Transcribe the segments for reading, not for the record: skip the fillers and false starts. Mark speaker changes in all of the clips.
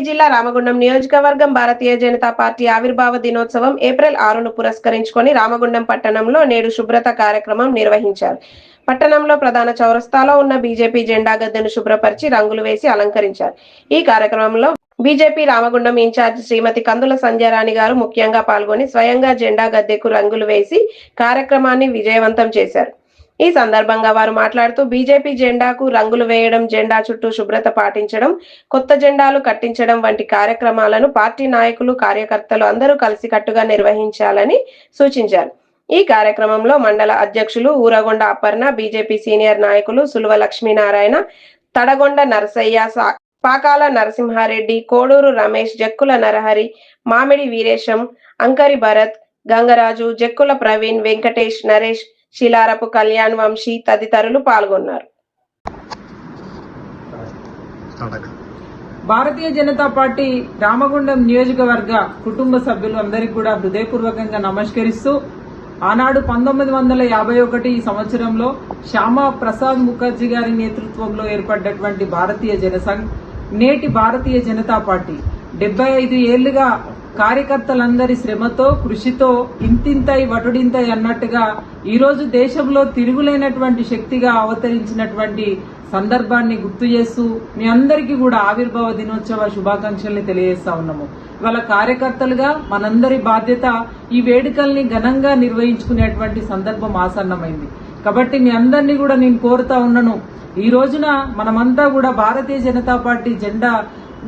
Speaker 1: జిల్లా రామగుండం నియోజకవర్గం భారతీయ జనతా పార్టీ ఆవిర్భావ దినోత్సవం ఏప్రిల్ 6ను పురస్కరించుకొని రామగుండం పట్టణంలో నేడు శుభ్రత కార్యక్రమం నిర్వహించారు. పట్టణంలో ప్రధాన చౌరస్తాలో ఉన్న బీజేపీ జెండా గద్దెను శుభ్రపరిచి రంగులు వేసి అలంకరించారు. ఈ కార్యక్రమంలో బీజేపీ రామగుండం ఇన్ఛార్జ్ శ్రీమతి కందుల సంధ్యారాణి గారు ముఖ్యంగా పాల్గొని స్వయంగా జెండా గద్దెకు రంగులు వేసి కార్యక్రమాన్ని విజయవంతం చేశారు. ఈ సందర్భంగా వారు మాట్లాడుతూ బీజేపీ జెండాకు రంగులు వేయడం, జెండా చుట్టూ శుభ్రత పాటించడం, కొత్త జెండాలు కట్టించడం వంటి కార్యక్రమాలను పార్టీ నాయకులు, కార్యకర్తలు అందరూ కలిసికట్టుగా నిర్వహించాలని సూచించారు. ఈ కార్యక్రమంలో మండల అధ్యక్షులు ఊరగొండ అపర్ణ, బీజేపీ సీనియర్ నాయకులు సులువ లక్ష్మీనారాయణ, తడగొండ నరసయ్య, పాకాల నరసింహారెడ్డి, కోడూరు రమేష్, జక్కుల నరహరి, మామిడి వీరేశం, అంకరి భరత్, గంగరాజు, జక్కుల ప్రవీణ్, వెంకటేష్, నరేష్, శిలారపు కళ్యాణ్, వంశీ తదితరులు పాల్గొన్నారు.
Speaker 2: భారతీయ జనతా పార్టీ రామగుండం నియోజకవర్గ కుటుంబ సభ్యులు అందరికీ కూడా హృదయపూర్వకంగా నమస్కరిస్తూ, ఆనాడు 1951 సంవత్సరంలో శ్యామా ప్రసాద్ ముఖర్జీ గారి నేతృత్వంలో ఏర్పడ్డటువంటి భారతీయ జనసంఘ్, నేటి భారతీయ జనతా పార్టీ 75 ఏళ్లుగా కార్యకర్తలందరి శ్రమతో, కృషితో ఇంతింతై వటుడింతై అన్నట్టుగా ఈరోజు దేశంలో తిరుగులేనటువంటి శక్తిగా అవతరించినటువంటి సందర్భాన్ని గుర్తు చేస్తూ మీ అందరికీ కూడా ఆవిర్భావ దినోత్సవ శుభాకాంక్షల్ని తెలియజేస్తా ఉన్నాము. ఇవాళ కార్యకర్తలుగా మనందరి బాధ్యత ఈ వేడుకల్ని ఘనంగా నిర్వహించుకునేటువంటి సందర్భం ఆసన్నమైంది. కాబట్టి మీ అందరినీ కూడా నేను కోరుతా ఉన్నాను, ఈ రోజున మనమంతా కూడా భారతీయ జనతా పార్టీ జెండా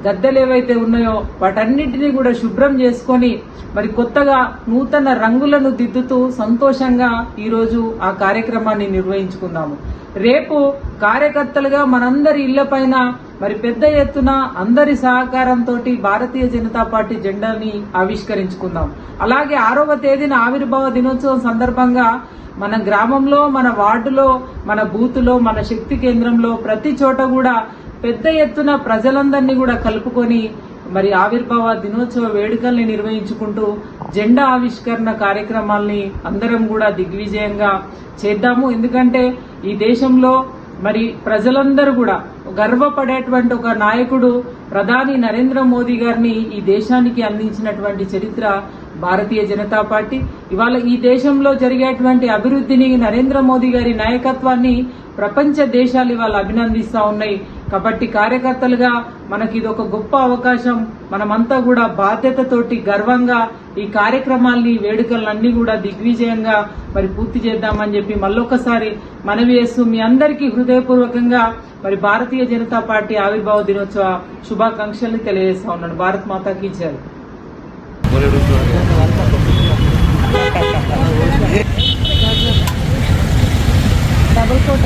Speaker 2: గద్దెలు ఏవైతే ఉన్నాయో వాటన్నింటినీ కూడా శుభ్రం చేసుకొని మరి కొత్తగా నూతన రంగులను దిద్దుతూ సంతోషంగా ఈరోజు ఆ కార్యక్రమాన్ని నిర్వహించుకుందాము. రేపు కార్యకర్తలుగా మనందరి ఇళ్లపైన మరి పెద్ద ఎత్తున అందరి సహకారంతో భారతీయ జనతా పార్టీ జెండాని ఆవిష్కరించుకుందాం. అలాగే 6వ తేదీన ఆవిర్భావ దినోత్సవం సందర్భంగా మన గ్రామంలో, మన వార్డులో, మన బూతులో, మన శక్తి కేంద్రంలో ప్రతి చోట కూడా పెద్ద ఎత్తున ప్రజలందరినీ కూడా కలుపుకొని మరి ఆవిర్భావ దినోత్సవ వేడుకల్ని నిర్వహించుకుంటూ జెండా ఆవిష్కరణ కార్యక్రమాల్ని అందరం కూడా దిగ్విజయంగా చేద్దాము. ఎందుకంటే ఈ దేశంలో మరి ప్రజలందరూ కూడా గర్వపడేటువంటి ఒక నాయకుడు ప్రధాని నరేంద్ర మోదీ గారిని ఈ దేశానికి అందించినటువంటి చరిత్ర భారతీయ జనతా పార్టీ. ఇవాళ ఈ దేశంలో జరిగేటువంటి అభివృద్ధిని, నరేంద్ర మోదీ గారి నాయకత్వాన్ని ప్రపంచ దేశాలు ఇవాళ అభినందిస్తా ఉన్నాయి. కాబట్టి కార్యకర్తలుగా మనకి ఇది ఒక గొప్ప అవకాశం. మనమంతా కూడా బాధ్యతతోటి గర్వంగా ఈ కార్యక్రమాల్ని, వేడుకలన్నీ కూడా దిగ్విజయంగా మరి పూర్తి చేద్దామని చెప్పి మళ్ళొకసారి మనవి చేస్తూ మీ అందరికీ హృదయపూర్వకంగా మరి భారతీయ జనతా పార్టీ ఆవిర్భావ దినోత్సవ శుభాకాంక్షల్ని తెలియజేస్తా ఉన్నాను. భారత్ మాతాకి జై.
Speaker 3: Double coat